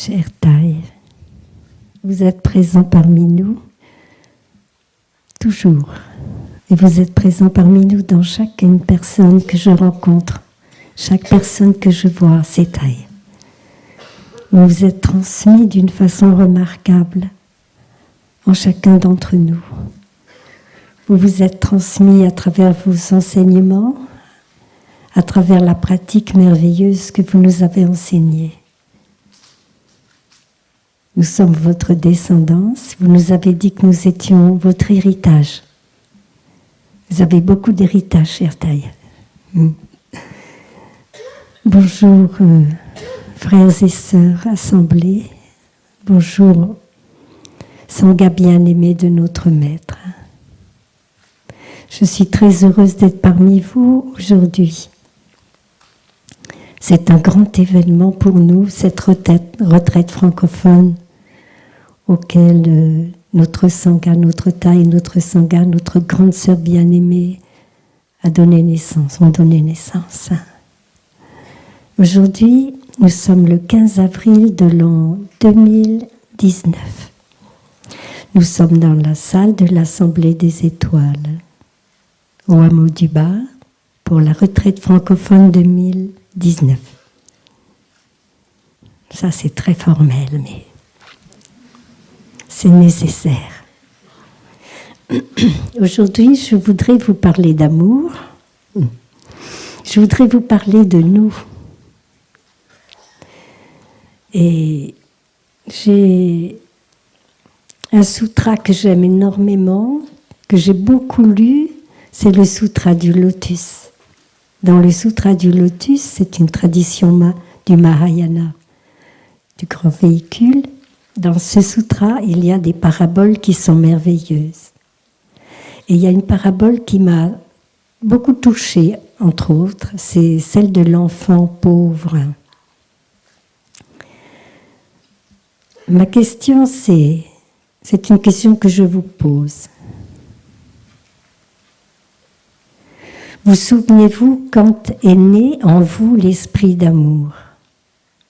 Cher Thaï, vous êtes présent parmi nous, toujours. Et vous êtes présent parmi nous dans chacune personne que je rencontre. Chaque personne que je vois, c'est Thaï. Vous vous êtes transmis d'une façon remarquable en chacun d'entre nous. Vous vous êtes transmis à travers vos enseignements, à travers la pratique merveilleuse que vous nous avez enseignée. Nous sommes votre descendance. Vous nous avez dit que nous étions votre héritage. Vous avez beaucoup d'héritage, cher Thaï. Bonjour, frères et sœurs assemblés. Bonjour, Sangha bien-aimé de notre Maître. Je suis très heureuse d'être parmi vous aujourd'hui. C'est un grand événement pour nous, cette retraite francophone auquel notre Sangha, notre Thaï, notre Sangha, notre grande sœur bien-aimée ont donné naissance. Aujourd'hui, nous sommes le 15 avril de l'an 2019. Nous sommes dans la salle de l'Assemblée des Étoiles, au hameau du Bas, pour la retraite francophone 2019. Ça, c'est très formel, mais c'est nécessaire. Aujourd'hui, je voudrais vous parler d'amour. Je voudrais vous parler de nous. Et j'ai un sutra que j'aime énormément, que j'ai beaucoup lu, c'est le sutra du lotus. Dans le sutra du lotus, c'est une tradition du Mahayana, du grand véhicule. Dans ce sutra, il y a des paraboles qui sont merveilleuses. Et il y a une parabole qui m'a beaucoup touchée, entre autres, c'est celle de l'enfant pauvre. Ma question, c'est une question que je vous pose. Vous souvenez-vous quand est né en vous l'esprit d'amour ?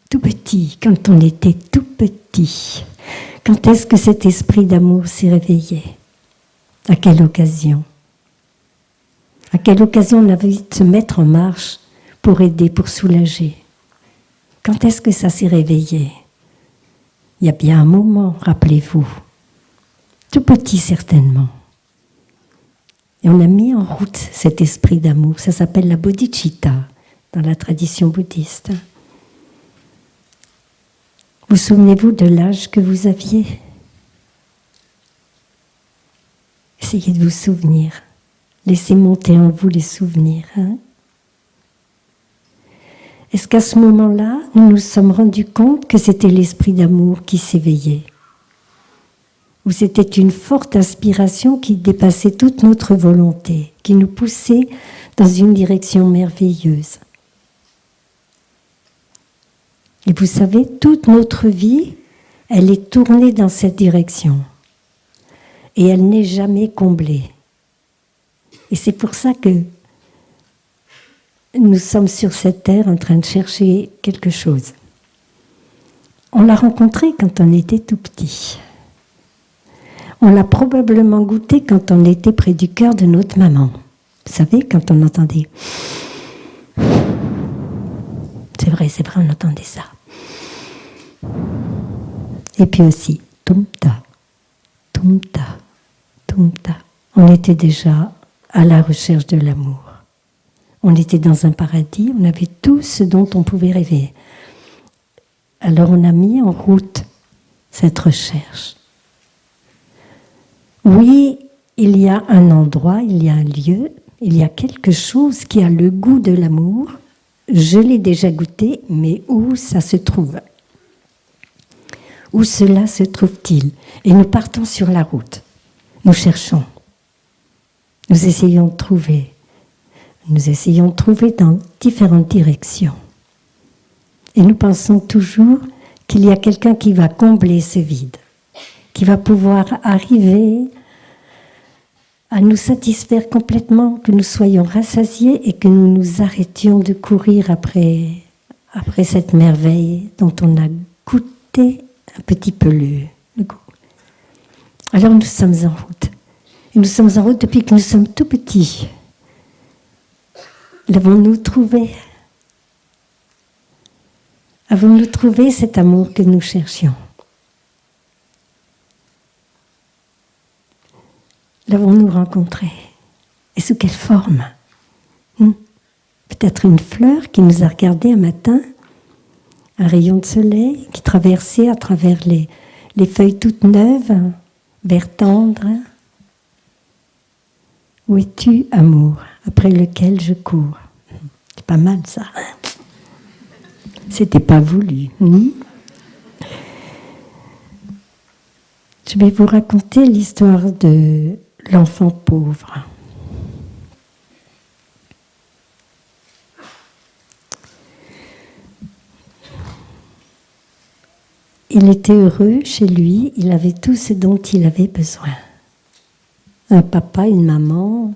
Tout petit, quand on était tout petit. Quand est-ce que cet esprit d'amour s'est réveillé ? À quelle occasion ? À quelle occasion on a envie de se mettre en marche pour aider, pour soulager ? Quand est-ce que ça s'est réveillé ? Il y a bien un moment, rappelez-vous. Tout petit certainement. Et on a mis en route cet esprit d'amour. Ça s'appelle la bodhicitta dans la tradition bouddhiste. Vous souvenez-vous de l'âge que vous aviez ? Essayez de vous souvenir. Laissez monter en vous les souvenirs. Est-ce qu'à ce moment-là, nous nous sommes rendus compte que c'était l'esprit d'amour qui s'éveillait ? Ou c'était une forte inspiration qui dépassait toute notre volonté, qui nous poussait dans une direction merveilleuse ? Et vous savez, toute notre vie, elle est tournée dans cette direction. Et elle n'est jamais comblée. Et c'est pour ça que nous sommes sur cette terre en train de chercher quelque chose. On l'a rencontré quand on était tout petit. On l'a probablement goûté quand on était près du cœur de notre maman. Vous savez, quand on entendait... C'est vrai, on entendait ça. Et puis aussi, tumta, tumta, tumta. On était déjà à la recherche de l'amour. On était dans un paradis, on avait tout ce dont on pouvait rêver. Alors on a mis en route cette recherche. Oui, il y a un endroit, il y a un lieu, il y a quelque chose qui a le goût de l'amour. Je l'ai déjà goûté, mais où ça se trouve ? Où cela se trouve-t-il ? Et nous partons sur la route. Nous cherchons. Nous essayons de trouver. Nous essayons de trouver dans différentes directions. Et nous pensons toujours qu'il y a quelqu'un qui va combler ce vide, qui va pouvoir arriver à nous satisfaire complètement, que nous soyons rassasiés et que nous nous arrêtions de courir après cette merveille dont on a goûté détecter un petit peu le goût. Alors nous sommes en route. Et nous sommes en route depuis que nous sommes tout petits. L'avons-nous trouvé? Avons-nous trouvé cet amour que nous cherchions? L'avons-nous rencontré? Et sous quelle forme? Peut-être une fleur qui nous a regardé un matin, un rayon de soleil qui traversait à travers les feuilles toutes neuves, vert tendre. Où es-tu, amour, après lequel je cours? C'est pas mal ça. C'était pas voulu. Je vais vous raconter l'histoire de l'enfant pauvre. Il était heureux chez lui, il avait tout ce dont il avait besoin. Un papa, une maman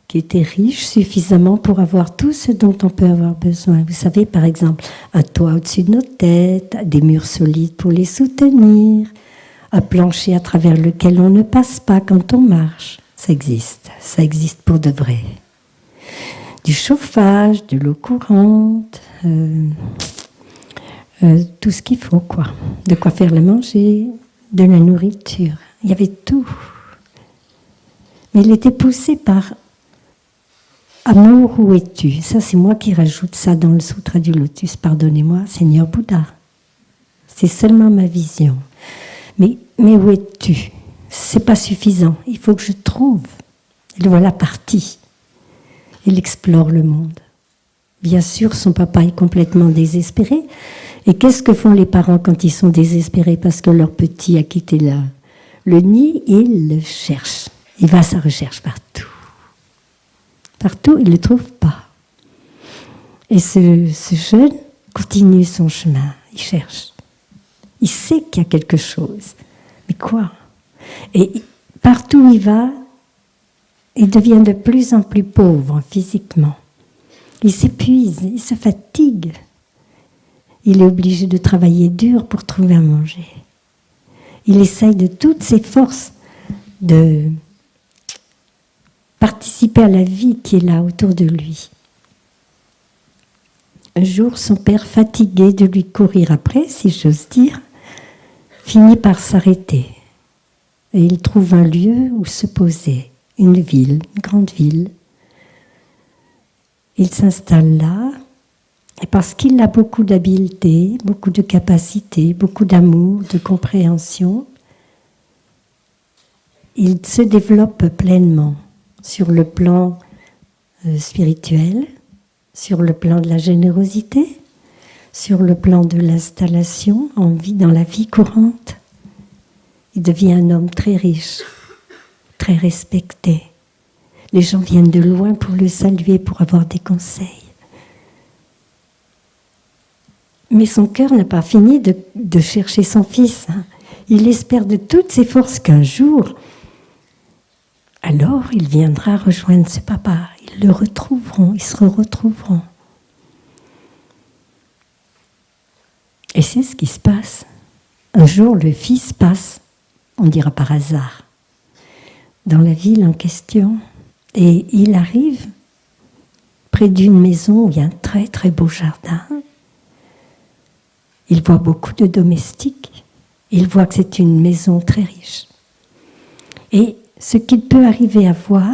qui étaient riches suffisamment pour avoir tout ce dont on peut avoir besoin. Vous savez, par exemple, un toit au-dessus de nos têtes, des murs solides pour les soutenir, un plancher à travers lequel on ne passe pas quand on marche. Ça existe pour de vrai. Du chauffage, de l'eau courante, tout ce qu'il faut, quoi. De quoi faire le manger, de la nourriture. Il y avait tout. Mais il était poussé par amour, où es-tu? Ça, c'est moi qui rajoute ça dans le Sutra du Lotus. Pardonnez-moi, Seigneur Bouddha. C'est seulement ma vision. Mais où es-tu? C'est pas suffisant. Il faut que je trouve. Et le voilà parti. Il explore le monde. Bien sûr, son papa est complètement désespéré. Et qu'est-ce que font les parents quand ils sont désespérés parce que leur petit a quitté le nid? Ils le cherchent. Il va à sa recherche partout. Partout, il ne le trouve pas. Et ce jeune continue son chemin. Il cherche. Il sait qu'il y a quelque chose. Mais quoi? Et partout où il va, il devient de plus en plus pauvre physiquement. Il s'épuise, il se fatigue. Il est obligé de travailler dur pour trouver à manger. Il essaye de toutes ses forces de participer à la vie qui est là autour de lui. Un jour, son père, fatigué de lui courir après, si j'ose dire, finit par s'arrêter. Et il trouve un lieu où se poser, une ville, une grande ville. Il s'installe là, et parce qu'il a beaucoup d'habileté, beaucoup de capacité, beaucoup d'amour, de compréhension, il se développe pleinement sur le plan spirituel, sur le plan de la générosité, sur le plan de l'installation dans la vie courante. Il devient un homme très riche, très respecté. Les gens viennent de loin pour le saluer, pour avoir des conseils. Mais son cœur n'a pas fini de chercher son fils. Il espère de toutes ses forces qu'un jour, alors il viendra rejoindre ce papa. Ils le retrouveront, ils se retrouveront. Et c'est ce qui se passe. Un jour, le fils passe, on dira par hasard, dans la ville en question. Et il arrive près d'une maison où il y a un très très beau jardin. Il voit beaucoup de domestiques. Il voit que c'est une maison très riche. Et ce qu'il peut arriver à voir,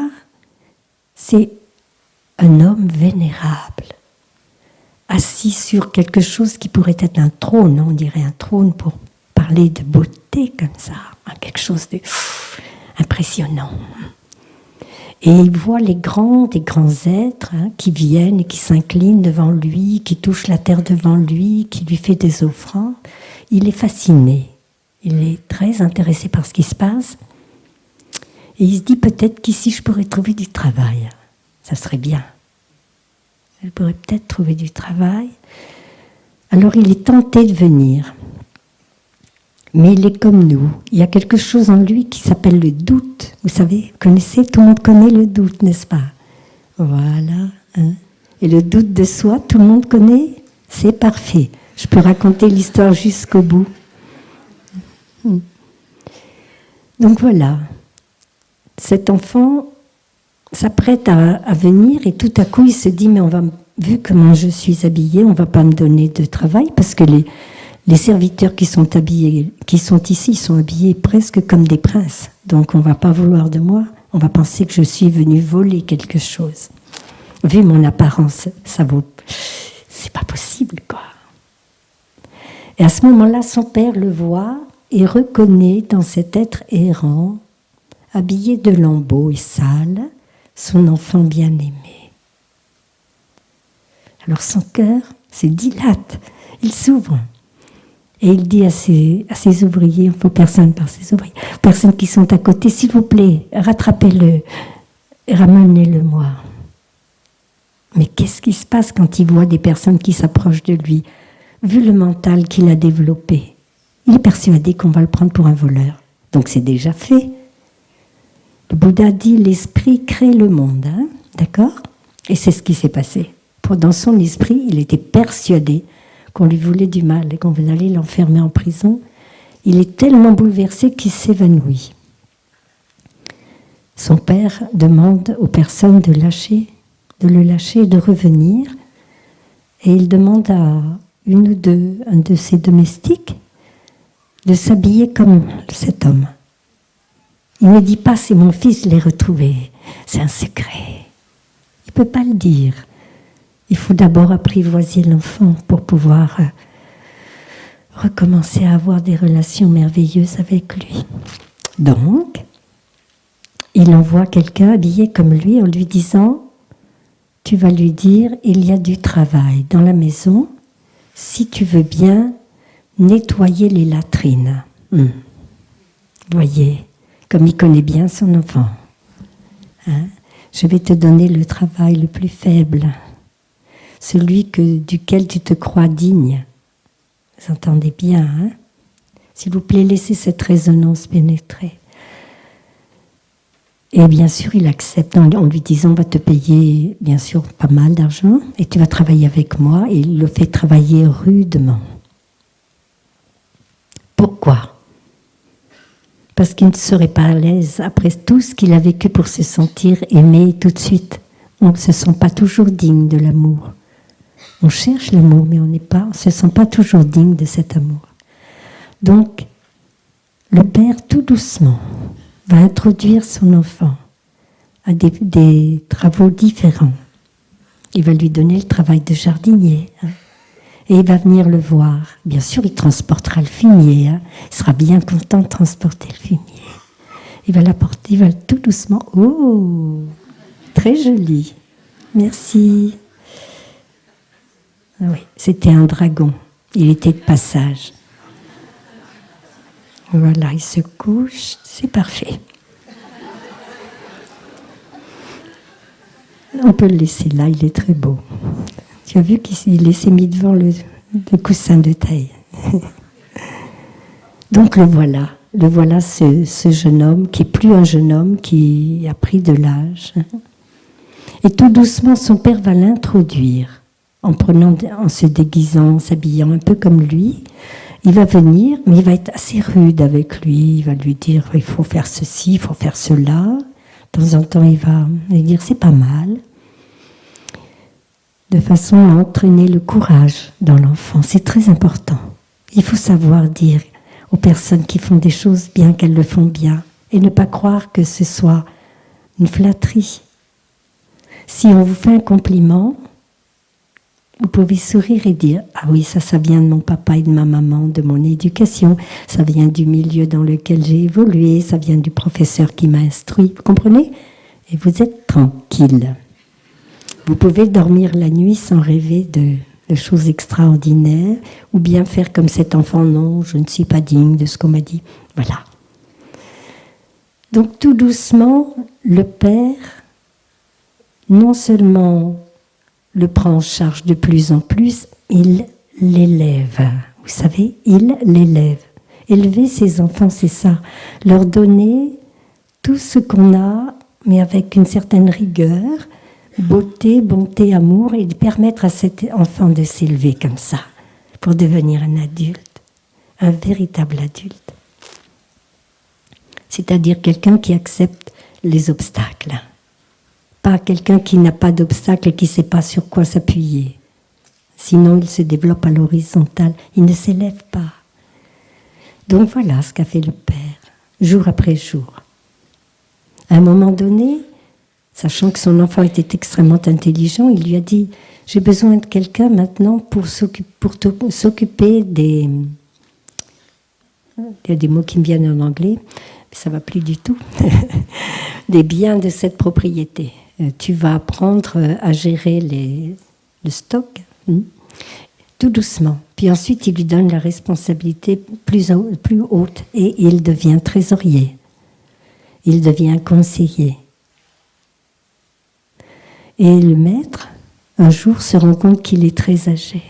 c'est un homme vénérable, assis sur quelque chose qui pourrait être un trône, on dirait un trône pour parler de beauté comme ça, quelque chose d'impressionnant. Et il voit des grands êtres qui viennent et qui s'inclinent devant lui, qui touchent la terre devant lui, qui lui fait des offrandes. Il est fasciné, il est très intéressé par ce qui se passe. Et il se dit peut-être qu'ici je pourrais trouver du travail. Ça serait bien. Je pourrais peut-être trouver du travail. Alors il est tenté de venir. Mais il est comme nous. Il y a quelque chose en lui qui s'appelle le doute. Vous savez, vous connaissez, tout le monde connaît le doute, n'est-ce pas? Voilà. Et le doute de soi, tout le monde connaît. C'est parfait. Je peux raconter l'histoire jusqu'au bout. Donc voilà, cet enfant s'apprête à venir et tout à coup il se dit, mais vu comment je suis habillée, on ne va pas me donner de travail parce que les serviteurs qui sont ici, ils sont habillés presque comme des princes. Donc on ne va pas vouloir de moi, on va penser que je suis venue voler quelque chose. Vu mon apparence, c'est pas possible, quoi. Et à ce moment-là, son père le voit et reconnaît dans cet être errant, habillé de lambeaux et sale, son enfant bien-aimé. Alors son cœur se dilate, il s'ouvre. Et il dit à ses ouvriers, il ne faut personne par ses ouvriers, personnes qui sont à côté, s'il vous plaît, rattrapez-le, ramenez-le-moi. Mais qu'est-ce qui se passe quand il voit des personnes qui s'approchent de lui? Vu le mental qu'il a développé, il est persuadé qu'on va le prendre pour un voleur. Donc c'est déjà fait. Le Bouddha dit, l'esprit crée le monde, hein, d'accord? Et c'est ce qui s'est passé. Dans son esprit, il était persuadé qu'on lui voulait du mal et qu'on allait l'enfermer en prison. Il est tellement bouleversé qu'il s'évanouit. Son père demande aux personnes de le lâcher et de revenir. Et il demande à un de ses domestiques de s'habiller comme cet homme. Il ne dit pas, c'est mon fils, je l'ai retrouvé. C'est un secret. Il ne peut pas le dire. Il faut d'abord apprivoiser l'enfant pour pouvoir recommencer à avoir des relations merveilleuses avec lui. Donc, il envoie quelqu'un habillé comme lui en lui disant, tu vas lui dire, il y a du travail dans la maison, si tu veux bien nettoyer les latrines. Voyez, comme il connaît bien son enfant. Hein? Je vais te donner le travail le plus faible, celui duquel tu te crois digne. Vous entendez bien, hein? S'il vous plaît, laissez cette résonance pénétrer. Et bien sûr, il accepte en lui disant, on va te payer, bien sûr, pas mal d'argent, et tu vas travailler avec moi, et il le fait travailler rudement. Pourquoi? Parce qu'il ne serait pas à l'aise après tout ce qu'il a vécu pour se sentir aimé tout de suite. On ne se sent pas toujours digne de l'amour. On cherche l'amour, mais on ne se sent pas toujours digne de cet amour. Donc, le père, tout doucement, va introduire son enfant à des travaux différents. Il va lui donner le travail de jardinier. Hein, et il va venir le voir. Bien sûr, il transportera le fumier. Hein, il sera bien content de transporter le fumier. Il va l'apporter, il va tout doucement. Oh, très joli. Merci. Oui, c'était un dragon. Il était de passage. Voilà, il se couche, c'est parfait. On peut le laisser là, il est très beau. Tu as vu qu'il s'est mis devant le coussin de taille. Donc le voilà ce jeune homme, qui n'est plus un jeune homme, qui a pris de l'âge. Et tout doucement, son père va l'introduire, en se déguisant, en s'habillant un peu comme lui. Il va venir, mais il va être assez rude avec lui. Il va lui dire, il faut faire ceci, il faut faire cela. De temps en temps, il va lui dire, c'est pas mal. De façon à entraîner le courage dans l'enfant. C'est très important. Il faut savoir dire aux personnes qui font des choses bien qu'elles le font bien. Et ne pas croire que ce soit une flatterie. Si on vous fait un compliment, vous pouvez sourire et dire « Ah oui, ça vient de mon papa et de ma maman, de mon éducation, ça vient du milieu dans lequel j'ai évolué, ça vient du professeur qui m'a instruit. » Vous comprenez? Et vous êtes tranquille. Vous pouvez dormir la nuit sans rêver de choses extraordinaires, ou bien faire comme cet enfant « Non, je ne suis pas digne de ce qu'on m'a dit. » Voilà. Donc tout doucement, le père, non seulement le prend en charge de plus en plus, il l'élève. Vous savez, il l'élève. Élever ses enfants, c'est ça. Leur donner tout ce qu'on a, mais avec une certaine rigueur, beauté, bonté, amour, et de permettre à cet enfant de s'élever comme ça. pour devenir un adulte, un véritable adulte. C'est-à-dire quelqu'un qui accepte les obstacles. Pas quelqu'un qui n'a pas d'obstacles et qui ne sait pas sur quoi s'appuyer. Sinon, il se développe à l'horizontale, il ne s'élève pas. Donc voilà ce qu'a fait le Père, jour après jour. À un moment donné, sachant que son enfant était extrêmement intelligent, il lui a dit « J'ai besoin de quelqu'un maintenant pour s'occuper des... » Il y a des mots qui me viennent en anglais, mais ça ne va plus du tout. Des biens de cette propriété. Tu vas apprendre à gérer le stock, tout doucement. Puis ensuite, il lui donne la responsabilité plus haute et il devient trésorier. Il devient conseiller. Et le maître, un jour, se rend compte qu'il est très âgé.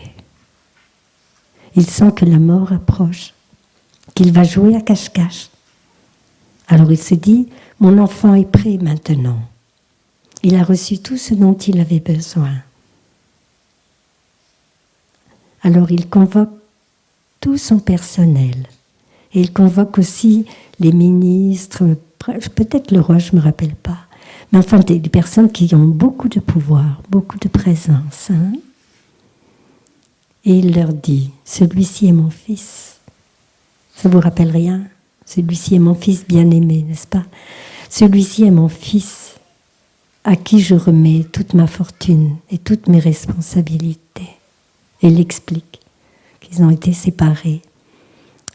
Il sent que la mort approche, qu'il va jouer à cache-cache. Alors il se dit, mon enfant est prêt maintenant. Il a reçu tout ce dont il avait besoin. Alors il convoque tout son personnel. Et il convoque aussi les ministres, peut-être le roi, je ne me rappelle pas. Mais enfin, des personnes qui ont beaucoup de pouvoir, beaucoup de présence. Et il leur dit, celui-ci est mon fils. Ça vous rappelle rien? Celui-ci est mon fils bien-aimé, n'est-ce pas? Celui-ci est mon fils à qui je remets toute ma fortune et toutes mes responsabilités. Et il explique qu'ils ont été séparés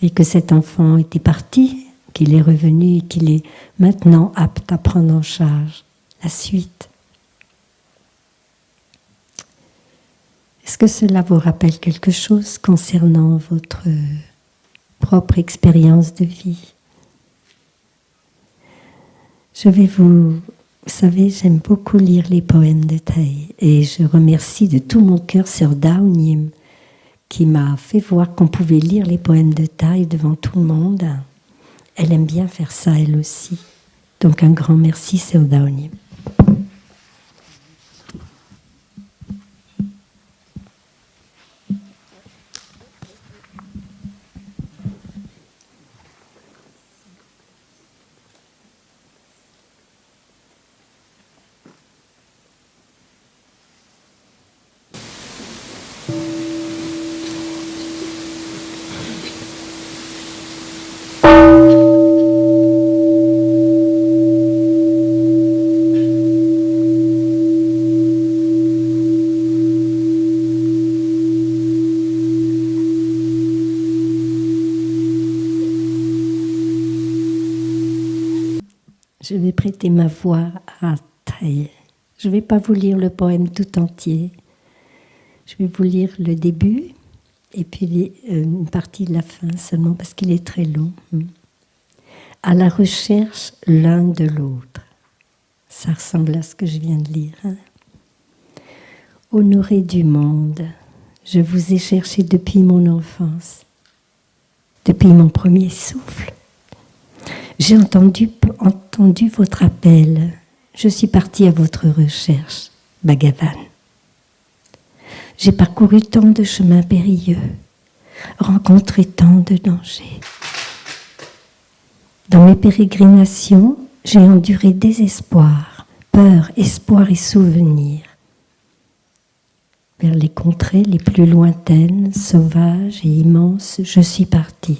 et que cet enfant était parti, qu'il est revenu et qu'il est maintenant apte à prendre en charge la suite. Est-ce que cela vous rappelle quelque chose concernant votre propre expérience de vie? Je vais vous savez, j'aime beaucoup lire les poèmes de Thaï et je remercie de tout mon cœur Sœur Dao Nyim qui m'a fait voir qu'on pouvait lire les poèmes de Thaï devant tout le monde. Elle aime bien faire ça, elle aussi. Donc un grand merci Sœur Dao Nyim. Je vais prêter ma voix à Thaï. Je ne vais pas vous lire le poème tout entier. Je vais vous lire le début et puis une partie de la fin seulement parce qu'il est très long. À la recherche l'un de l'autre. Ça ressemble à ce que je viens de lire. Honoré du monde, je vous ai cherché depuis mon enfance, depuis mon premier souffle. J'ai entendu votre appel. Je suis partie à votre recherche, Bhagavan. J'ai parcouru tant de chemins périlleux, rencontré tant de dangers. Dans mes pérégrinations, j'ai enduré désespoir, peur, espoir et souvenirs. Vers les contrées les plus lointaines, sauvages et immenses, je suis partie.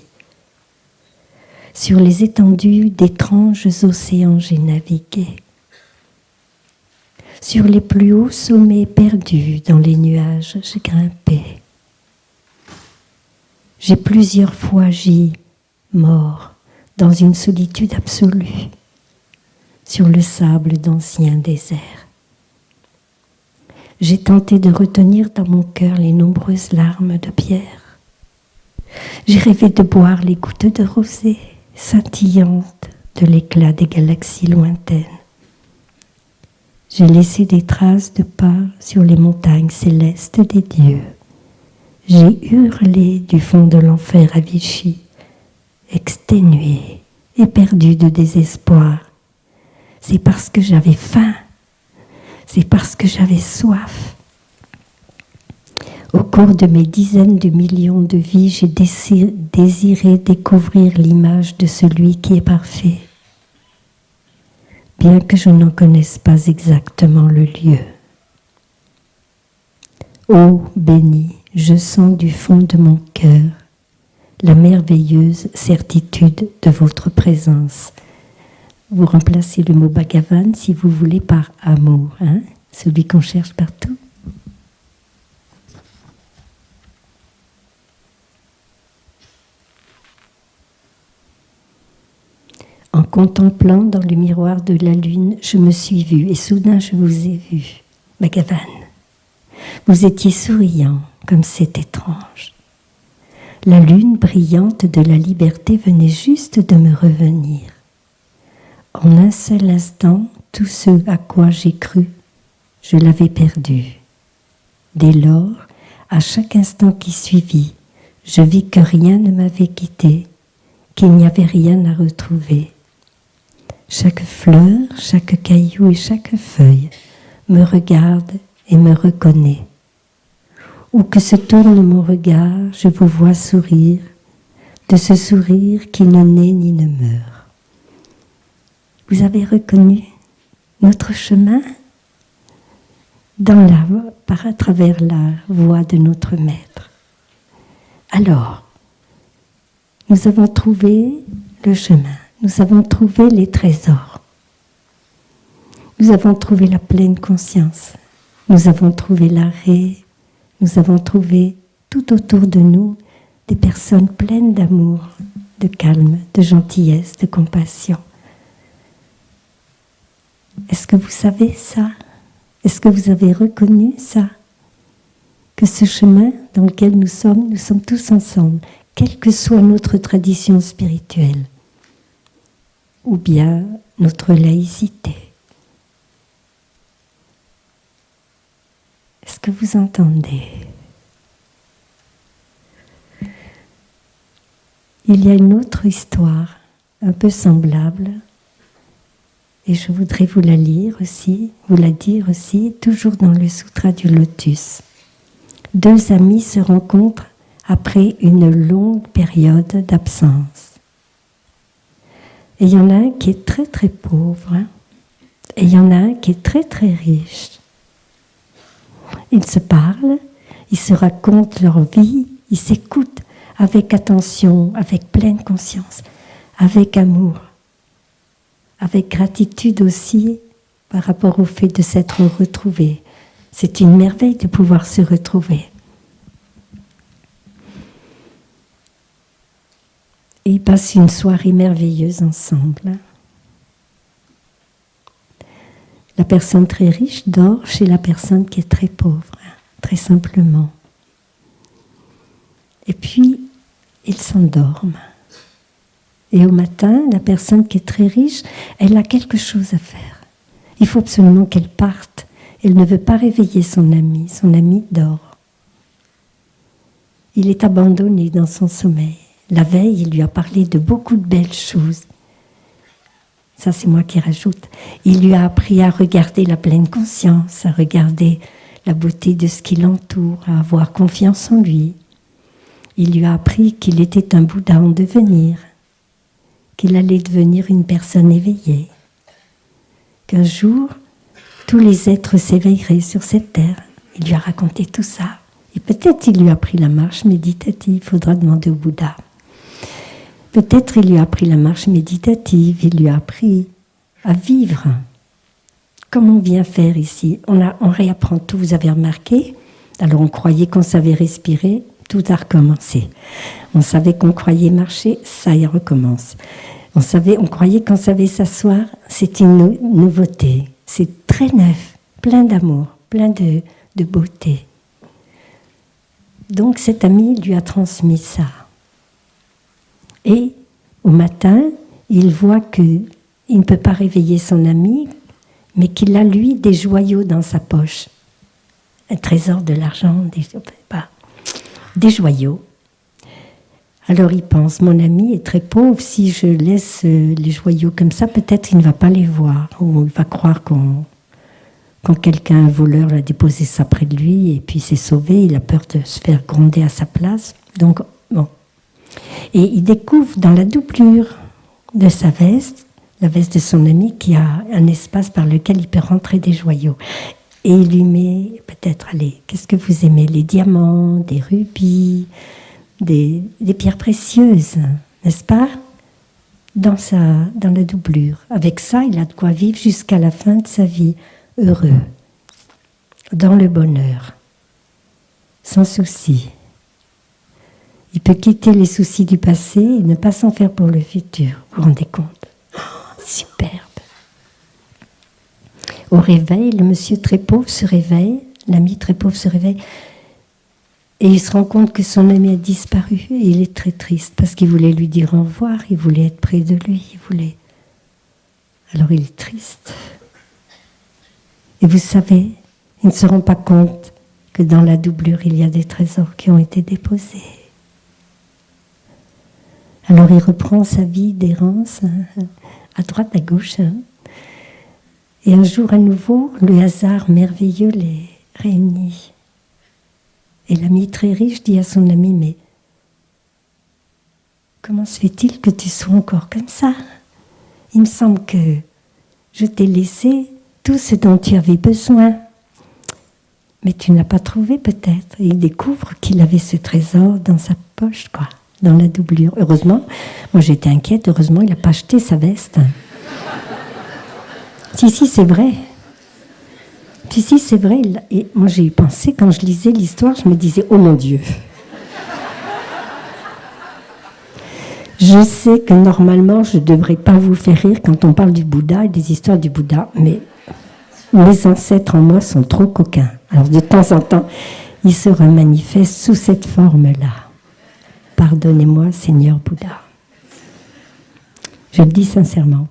Sur les étendues d'étranges océans, j'ai navigué. Sur les plus hauts sommets perdus dans les nuages, j'ai grimpé. J'ai plusieurs fois gis, mort, dans une solitude absolue, sur le sable d'anciens déserts. J'ai tenté de retenir dans mon cœur les nombreuses larmes de pierre. J'ai rêvé de boire les gouttes de rosée scintillantes de l'éclat des galaxies lointaines. J'ai laissé des traces de pas sur les montagnes célestes des dieux. J'ai hurlé du fond de l'enfer à Vichy, exténué et perdu de désespoir. C'est parce que j'avais faim, c'est parce que j'avais soif. Au cours de mes dizaines de millions de vies, j'ai désiré découvrir l'image de celui qui est parfait, bien que je n'en connaisse pas exactement le lieu. Ô béni, je sens du fond de mon cœur la merveilleuse certitude de votre présence. Vous remplacez le mot Bhagavan, si vous voulez, par amour, hein, celui qu'on cherche partout. En contemplant dans le miroir de la lune, je me suis vue et soudain je vous ai vu. Bhagavan, vous étiez souriant, comme c'est étrange. La lune brillante de la liberté venait juste de me revenir. En un seul instant, tout ce à quoi j'ai cru, je l'avais perdu. Dès lors, à chaque instant qui suivit, je vis que rien ne m'avait quitté, qu'il n'y avait rien à retrouver. Chaque fleur, chaque caillou et chaque feuille me regarde et me reconnaît. Où que se tourne mon regard, je vous vois sourire, de ce sourire qui ne naît ni ne meurt. Vous avez reconnu notre chemin à travers la voie de notre Maître. Alors, nous avons trouvé le chemin, nous avons trouvé les trésors, nous avons trouvé la pleine conscience, nous avons trouvé l'arrêt, nous avons trouvé tout autour de nous des personnes pleines d'amour, de calme, de gentillesse, de compassion. Est-ce que vous savez ça? Est-ce que vous avez reconnu ça? Que ce chemin dans lequel nous sommes tous ensemble, quelle que soit notre tradition spirituelle, ou bien notre laïcité. Est-ce que vous entendez? Il y a une autre histoire, un peu semblable, et je voudrais vous la dire aussi, toujours dans le Sutra du Lotus. Deux amis se rencontrent après une longue période d'absence. Et il y en a un qui est très très pauvre, et il y en a un qui est très très riche. Ils se parlent, ils se racontent leur vie, ils s'écoutent avec attention, avec pleine conscience, avec amour, avec gratitude aussi par rapport au fait de s'être retrouvés. C'est une merveille de pouvoir se retrouver. Et ils passent une soirée merveilleuse ensemble. La personne très riche dort chez la personne qui est très pauvre, très simplement. Et puis, ils s'endorment. Et au matin, la personne qui est très riche, elle a quelque chose à faire. Il faut absolument qu'elle parte. Elle ne veut pas réveiller son ami. Son ami dort. Il est abandonné dans son sommeil. La veille, il lui a parlé de beaucoup de belles choses. Ça, c'est moi qui rajoute. Il lui a appris à regarder la pleine conscience, à regarder la beauté de ce qui l'entoure, à avoir confiance en lui. Il lui a appris qu'il était un Bouddha en devenir, qu'il allait devenir une personne éveillée, qu'un jour, tous les êtres s'éveilleraient sur cette terre. Il lui a raconté tout ça. Et peut-être il lui a appris la marche méditative, il faudra demander au Bouddha. Peut-être il lui a appris la marche méditative, il lui a appris à vivre. Comme on vient faire ici, on réapprend tout, vous avez remarqué? Alors on croyait qu'on savait respirer, tout a recommencé. On savait qu'on croyait marcher, ça y recommence. On croyait qu'on savait s'asseoir, c'est une nouveauté. C'est très neuf, plein d'amour, plein de beauté. Donc cet ami lui a transmis ça. Et au matin, il voit qu'il ne peut pas réveiller son ami, mais qu'il a lui des joyaux dans sa poche. Un trésor de l'argent, des joyaux. Alors il pense, mon ami est très pauvre, si je laisse les joyaux comme ça, peut-être il ne va pas les voir, ou il va croire qu'on quand quelqu'un, un voleur, a déposé ça près de lui et puis s'est sauvé, il a peur de se faire gronder à sa place. Donc, bon. Et il découvre dans la doublure de sa veste, la veste de son ami, qu'il y a un espace par lequel il peut rentrer des joyaux. Et il lui met, peut-être, allez, qu'est-ce que vous aimez? Les diamants, des rubis, des pierres précieuses, n'est-ce pas? Dans la doublure. Avec ça, il a de quoi vivre jusqu'à la fin de sa vie, heureux, dans le bonheur, sans souci. Il peut quitter les soucis du passé et ne pas s'en faire pour le futur. Vous vous rendez compte? Oh, superbe. Au réveil, le monsieur très pauvre se réveille, l'ami très pauvre se réveille, et il se rend compte que son ami a disparu. Et il est très triste parce qu'il voulait lui dire au revoir, il voulait être près de lui, Alors il est triste. Et vous savez, il ne se rend pas compte que dans la doublure, il y a des trésors qui ont été déposés. Alors il reprend sa vie d'errance, à droite, à gauche. Et un jour à nouveau, le hasard merveilleux les réunit. Et l'ami très riche dit à son ami, mais comment se fait-il que tu sois encore comme ça? Il me semble que je t'ai laissé tout ce dont tu avais besoin. Mais tu n'as pas trouvé peut-être. Et il découvre qu'il avait ce trésor dans sa poche, quoi, dans la doublure. Heureusement, moi j'étais inquiète, heureusement il n'a pas acheté sa veste. Si, c'est vrai. Si, c'est vrai. Et moi j'ai y pensé, quand je lisais l'histoire, je me disais, oh mon Dieu. Je sais que normalement, je ne devrais pas vous faire rire quand on parle du Bouddha et des histoires du Bouddha, mais mes ancêtres en moi sont trop coquins. Alors de temps en temps, ils se remanifestent sous cette forme-là. Pardonnez-moi, Seigneur Bouddha. Je le dis sincèrement.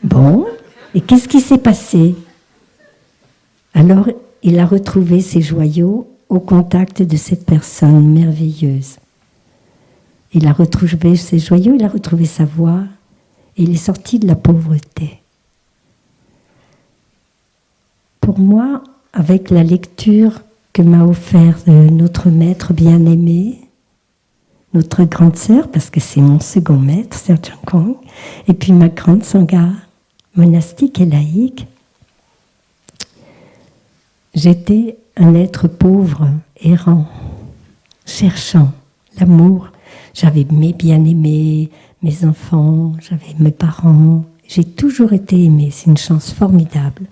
Bon, et qu'est-ce qui s'est passé? Alors, il a retrouvé ses joyaux au contact de cette personne merveilleuse. Il a retrouvé ses joyaux, il a retrouvé sa voix, et il est sorti de la pauvreté. Pour moi, avec la lecture que m'a offert notre maître bien-aimé, notre grande sœur, parce que c'est mon second maître, Sir John Kong, et puis ma grande sangha monastique et laïque, j'étais un être pauvre, errant, cherchant l'amour. J'avais mes bien-aimés, mes enfants, j'avais mes parents. J'ai toujours été aimée, c'est une chance formidable.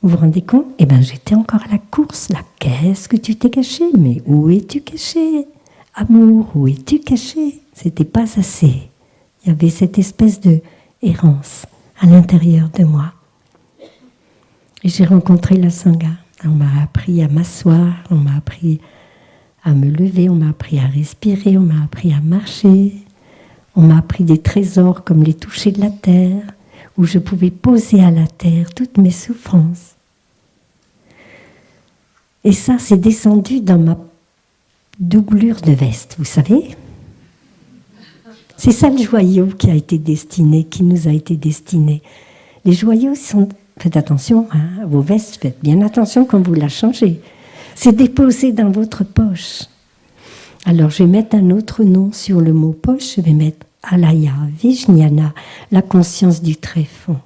Vous vous rendez compte? Eh bien, j'étais encore à la course, là. Qu'est-ce que tu t'es caché? Mais où es-tu caché? Amour, où es-tu caché? C'était pas assez. Il y avait cette espèce de errance à l'intérieur de moi. Et j'ai rencontré la Sangha. On m'a appris à m'asseoir, on m'a appris à me lever, on m'a appris à respirer, on m'a appris à marcher. On m'a appris des trésors comme les touchers de la terre, où je pouvais poser à la terre toutes mes souffrances. Et ça, c'est descendu dans ma doublure de veste, vous savez? C'est ça le joyau qui a été destiné, qui nous a été destiné. Les joyaux sont... Faites attention, hein, à vos vestes, faites bien attention quand vous la changez. C'est déposé dans votre poche. Alors, je vais mettre un autre nom sur le mot poche, je vais mettre Alaya Vijnana, la conscience du tréfonds.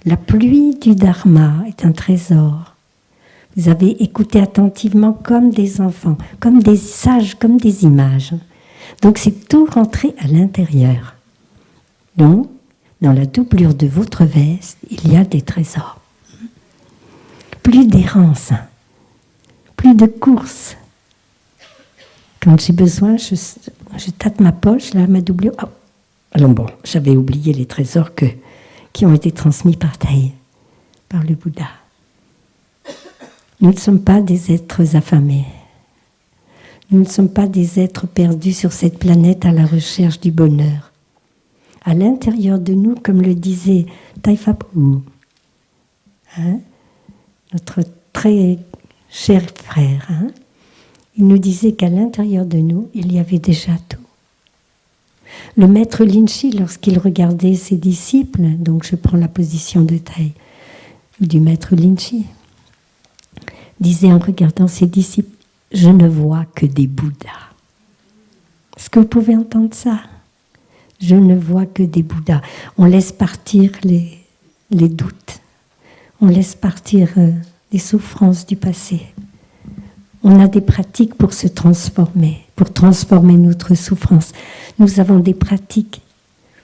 La pluie du Dharma est un trésor. Vous avez écouté attentivement comme des enfants, comme des sages, comme des images. Donc, c'est tout rentré à l'intérieur. Donc, dans la doublure de votre veste, il y a des trésors. Plus d'errance, plus de course. Quand j'ai besoin, je tâte ma poche, là, ma doublure. Oh. Alors bon, j'avais oublié les trésors qui ont été transmis par Thaï, par le Bouddha. Nous ne sommes pas des êtres affamés. Nous ne sommes pas des êtres perdus sur cette planète à la recherche du bonheur. À l'intérieur de nous, comme le disait Taifapu, hein, notre très cher frère, hein, il nous disait qu'à l'intérieur de nous, il y avait déjà tout. Le maître Linchi, lorsqu'il regardait ses disciples, donc je prends la position de Thaï, du maître Linchi, disait en regardant ses disciples, « Je ne vois que des Bouddhas. » Est-ce que vous pouvez entendre ça? Je ne vois que des Bouddhas. On laisse partir les doutes. On laisse partir les souffrances du passé. On a des pratiques pour se transformer, pour transformer notre souffrance. Nous avons des pratiques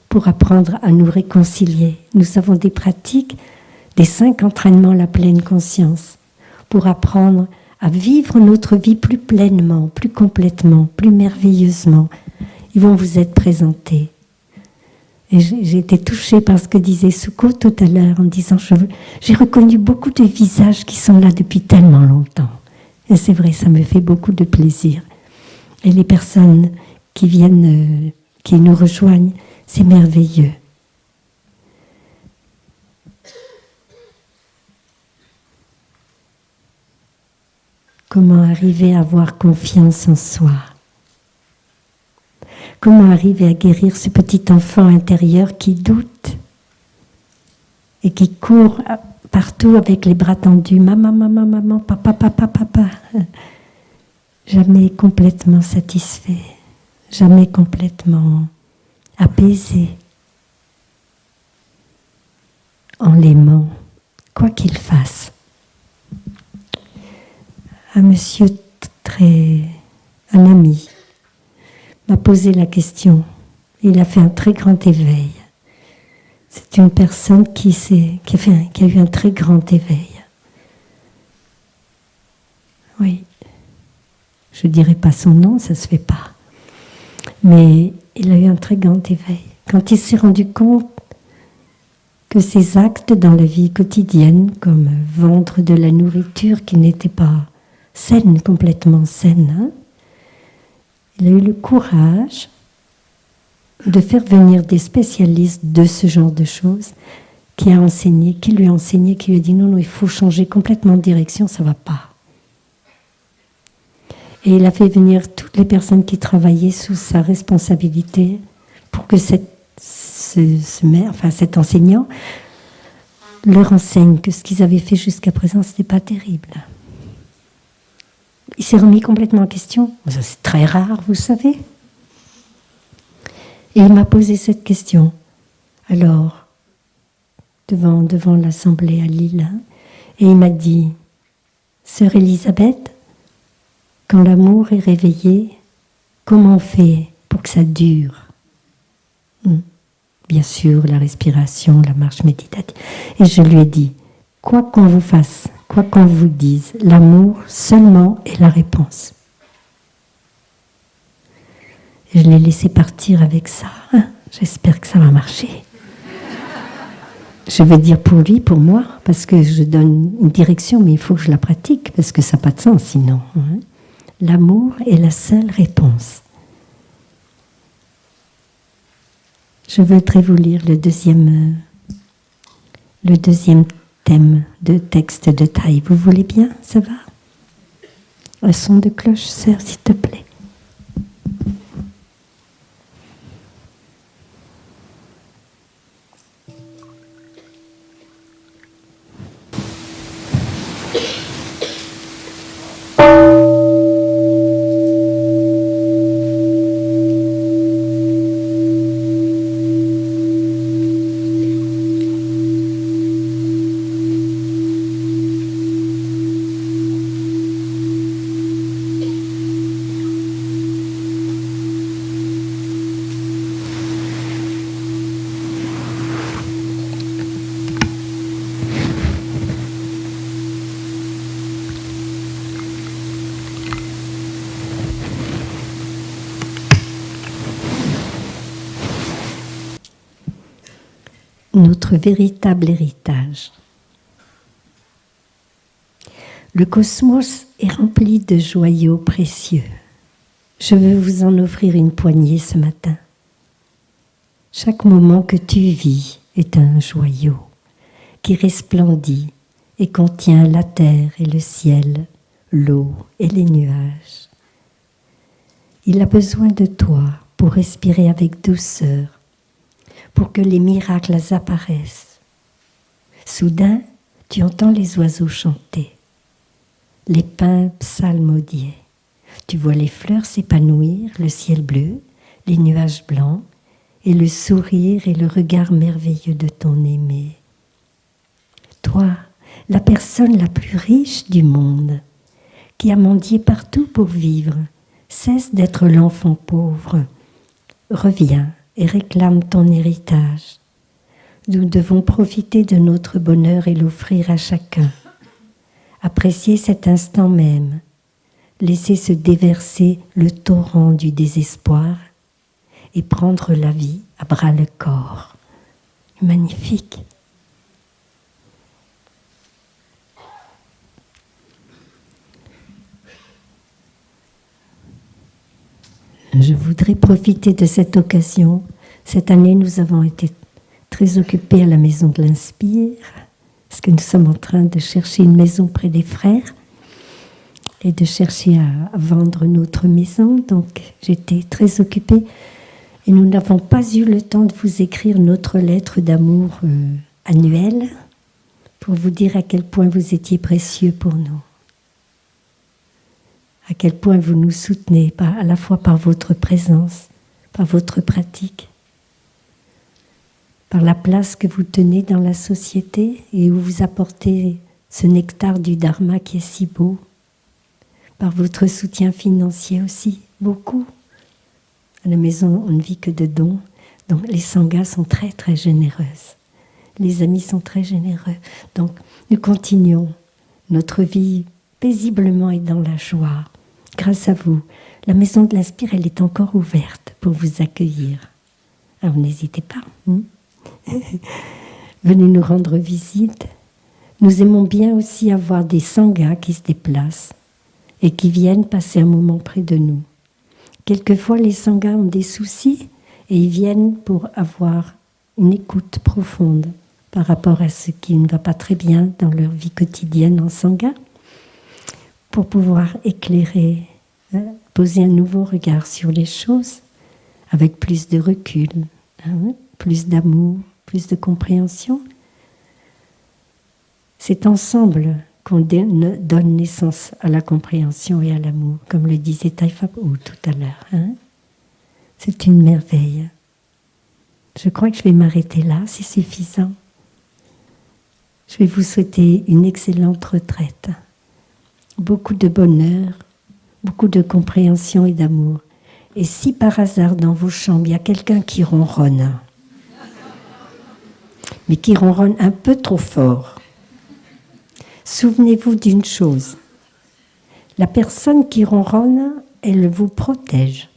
pour apprendre à nous réconcilier. Nous avons des pratiques, des 5 entraînements à la pleine conscience, pour apprendre à vivre notre vie plus pleinement, plus complètement, plus merveilleusement. Ils vont vous être présentés. Et j'ai été touchée par ce que disait Souko tout à l'heure en disant j'ai reconnu beaucoup de visages qui sont là depuis tellement longtemps. Et c'est vrai, ça me fait beaucoup de plaisir. Et les personnes qui viennent, qui nous rejoignent, c'est merveilleux. Comment arriver à avoir confiance en soi? Comment arriver à guérir ce petit enfant intérieur qui doute et qui court partout avec les bras tendus, maman, maman, maman, papa, papa, papa. Jamais complètement satisfait, jamais complètement apaisé, en l'aimant, quoi qu'il fasse. Un monsieur un ami, m'a posé la question. Il a fait un très grand éveil. C'est une personne qui a eu un très grand éveil. Oui. Je ne dirai pas son nom, ça ne se fait pas. Mais il a eu un très grand éveil. Quand il s'est rendu compte que ses actes dans la vie quotidienne, comme vendre de la nourriture qui n'était pas saine, complètement saine, hein, il a eu le courage de faire venir des spécialistes de ce genre de choses qui lui a enseigné, qui lui a dit non, il faut changer complètement de direction, ça ne va pas. Et il a fait venir toutes les personnes qui travaillaient sous sa responsabilité pour que cet enseignant leur enseigne que ce qu'ils avaient fait jusqu'à présent, ce n'était pas terrible. Il s'est remis complètement en question. Ça, c'est très rare, vous savez. Et il m'a posé cette question. Alors, devant l'assemblée à Lille, hein, et il m'a dit, Sœur Elisabeth, quand l'amour est réveillé, comment on fait pour que ça dure? Bien sûr, la respiration, la marche méditative. Et je lui ai dit, quoi qu'on vous fasse, quoi qu'on vous dise, l'amour seulement est la réponse. Et je l'ai laissé partir avec ça. J'espère que ça va marcher. Je vais dire pour lui, pour moi, parce que je donne une direction, mais il faut que je la pratique, parce que ça n'a pas de sens sinon. L'amour est la seule réponse. Je voudrais vous lire le deuxième thème de texte de Thaï. Vous voulez bien? Ça va? Un son de cloche, sœur, s'il te plaît. Notre véritable héritage. Le cosmos est rempli de joyaux précieux. Je veux vous en offrir une poignée ce matin. Chaque moment que tu vis est un joyau qui resplendit et contient la terre et le ciel, l'eau et les nuages. Il a besoin de toi pour respirer avec douceur, pour que les miracles apparaissent. Soudain, Tu entends les oiseaux chanter, les pins psalmodier. Tu vois les fleurs s'épanouir, le ciel bleu, les nuages blancs, et le sourire et le regard merveilleux de ton aimé. Toi, la personne la plus riche du monde, qui a mendié partout pour vivre, cesse d'être l'enfant pauvre. Reviens et réclame ton héritage. Nous devons profiter de notre bonheur et l'offrir à chacun. Apprécier cet instant même, laisser se déverser le torrent du désespoir et prendre la vie à bras-le-corps. Magnifique. Je voudrais profiter de cette occasion. Cette année, nous avons été très occupés à la Maison de l'Inspire, parce que nous sommes en train de chercher une maison près des frères et de chercher à vendre notre maison. Donc, j'étais très occupée et nous n'avons pas eu le temps de vous écrire notre lettre d'amour annuelle pour vous dire à quel point vous étiez précieux pour nous. À quel point vous nous soutenez, à la fois par votre présence, par votre pratique, par la place que vous tenez dans la société et où vous apportez ce nectar du Dharma qui est si beau, par votre soutien financier aussi, beaucoup. À la maison, on ne vit que de dons, donc les sanghas sont très très généreuses. Les amis sont très généreux. Donc nous continuons notre vie paisiblement et dans la joie. Grâce à vous, la Maison de l'Inspire, elle est encore ouverte pour vous accueillir. Alors n'hésitez pas. Venez nous rendre visite. Nous aimons bien aussi avoir des sanghas qui se déplacent et qui viennent passer un moment près de nous. Quelquefois, les sanghas ont des soucis et ils viennent pour avoir une écoute profonde par rapport à ce qui ne va pas très bien dans leur vie quotidienne en sangha, pour pouvoir éclairer, poser un nouveau regard sur les choses avec plus de recul, plus d'amour, plus de compréhension. C'est ensemble qu'on donne naissance à la compréhension et à l'amour, comme le disait Taifabou tout à l'heure. C'est une merveille. Je crois que je vais m'arrêter là, c'est suffisant. Je vais vous souhaiter une excellente retraite. Beaucoup de bonheur, beaucoup de compréhension et d'amour. Et si par hasard dans vos chambres, il y a quelqu'un qui ronronne, mais qui ronronne un peu trop fort, souvenez-vous d'une chose. La personne qui ronronne, elle vous protège.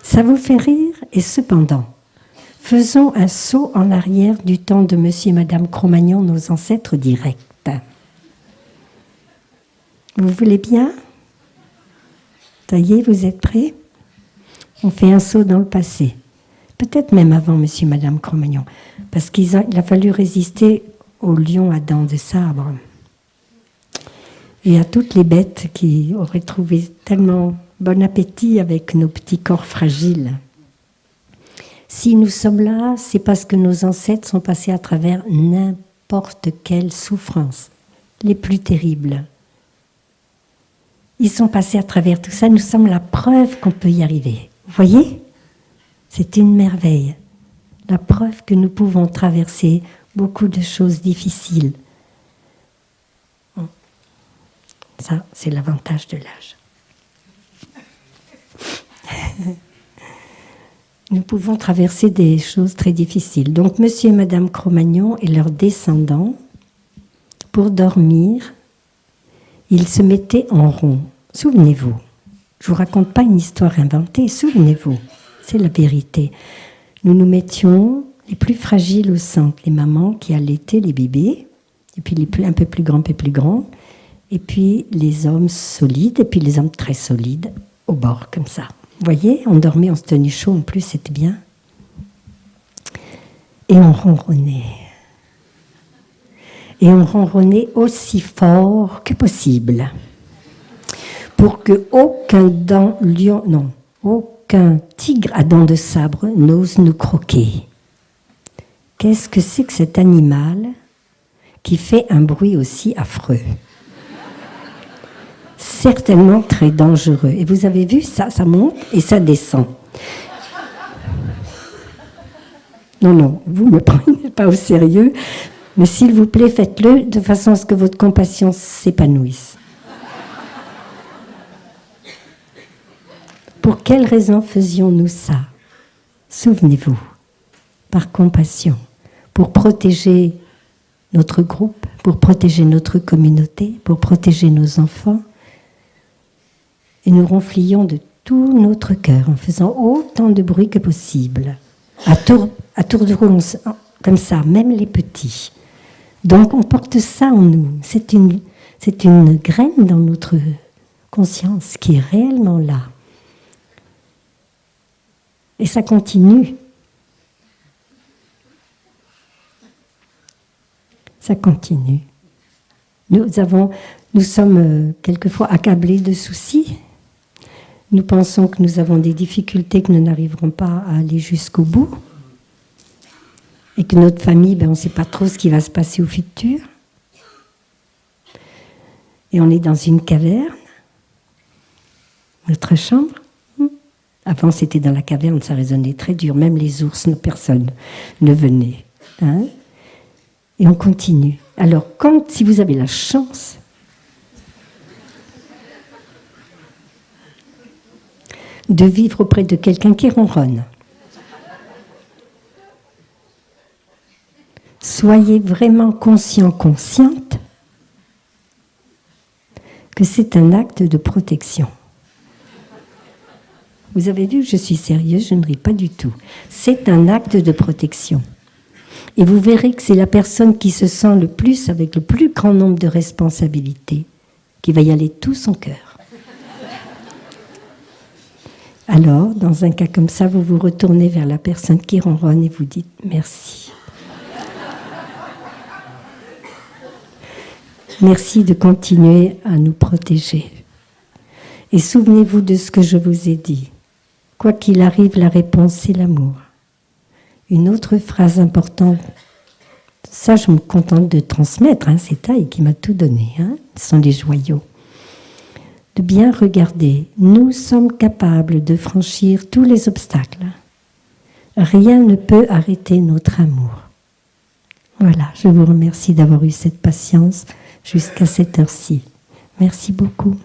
Ça vous fait rire et cependant, faisons un saut en arrière du temps de Monsieur et Madame Cro-Magnon, nos ancêtres directs. Vous voulez bien? Ça y est, vous êtes prêts? On fait un saut dans le passé. Peut-être même avant Monsieur et Madame Cro-Magnon, parce qu'il a fallu résister aux lions à dents de sabre et à toutes les bêtes qui auraient trouvé tellement bon appétit avec nos petits corps fragiles. Si nous sommes là, c'est parce que nos ancêtres sont passés à travers n'importe quelle souffrance, les plus terribles. Ils sont passés à travers tout ça, nous sommes la preuve qu'on peut y arriver. Vous voyez? C'est une merveille. La preuve que nous pouvons traverser beaucoup de choses difficiles. Ça, c'est l'avantage de l'âge. Nous pouvons traverser des choses très difficiles. Donc, Monsieur et Madame Cro-Magnon et leurs descendants, pour dormir, ils se mettaient en rond. Souvenez-vous. Je ne vous raconte pas une histoire inventée. Souvenez-vous. C'est la vérité. Nous nous mettions les plus fragiles au centre, les mamans qui allaitaient les bébés, et puis un peu plus grands, et puis les hommes solides, et puis les hommes très solides au bord, comme ça. Vous voyez, on dormait, on se tenait chaud, en plus, c'était bien. Et on ronronnait. Et on ronronnait aussi fort que possible, pour que aucun tigre à dents de sabre n'ose nous croquer. qu'est-ce que c'est que cet animal qui fait un bruit aussi affreux? Certainement très dangereux. Et vous avez vu, ça monte et ça descend. Non, vous ne me prenez pas au sérieux, mais s'il vous plaît, faites-le de façon à ce que votre compassion s'épanouisse. Pour quelle raison faisions-nous ça? Souvenez-vous, par compassion, pour protéger notre groupe, pour protéger notre communauté, pour protéger nos enfants. Et nous ronflions de tout notre cœur en faisant autant de bruit que possible, à tour de rôle, comme ça, même les petits. Donc on porte ça en nous. C'est une graine dans notre conscience qui est réellement là. Et ça continue. Ça continue. Nous sommes quelquefois accablés de soucis. Nous pensons que nous avons des difficultés, que nous n'arriverons pas à aller jusqu'au bout. Et que notre famille, on ne sait pas trop ce qui va se passer au futur. Et on est dans une caverne, notre chambre. Avant, c'était dans la caverne, ça résonnait très dur. Même les ours, personne ne venait. Hein? Et on continue. Alors, si vous avez la chance de vivre auprès de quelqu'un qui ronronne, soyez vraiment consciente que c'est un acte de protection. Vous avez vu, je suis sérieuse, je ne ris pas du tout. C'est un acte de protection. Et vous verrez que c'est la personne qui se sent le plus, avec le plus grand nombre de responsabilités, qui va y aller de tout son cœur. Alors, dans un cas comme ça, vous vous retournez vers la personne qui ronronne et vous dites « merci ». Merci de continuer à nous protéger. Et souvenez-vous de ce que je vous ai dit. Quoi qu'il arrive, la réponse, c'est l'amour. Une autre phrase importante, ça je me contente de transmettre, c'est Taï qui m'a tout donné, ce sont les joyaux. De bien regarder, nous sommes capables de franchir tous les obstacles. Rien ne peut arrêter notre amour. Voilà, je vous remercie d'avoir eu cette patience jusqu'à cette heure-ci. Merci beaucoup.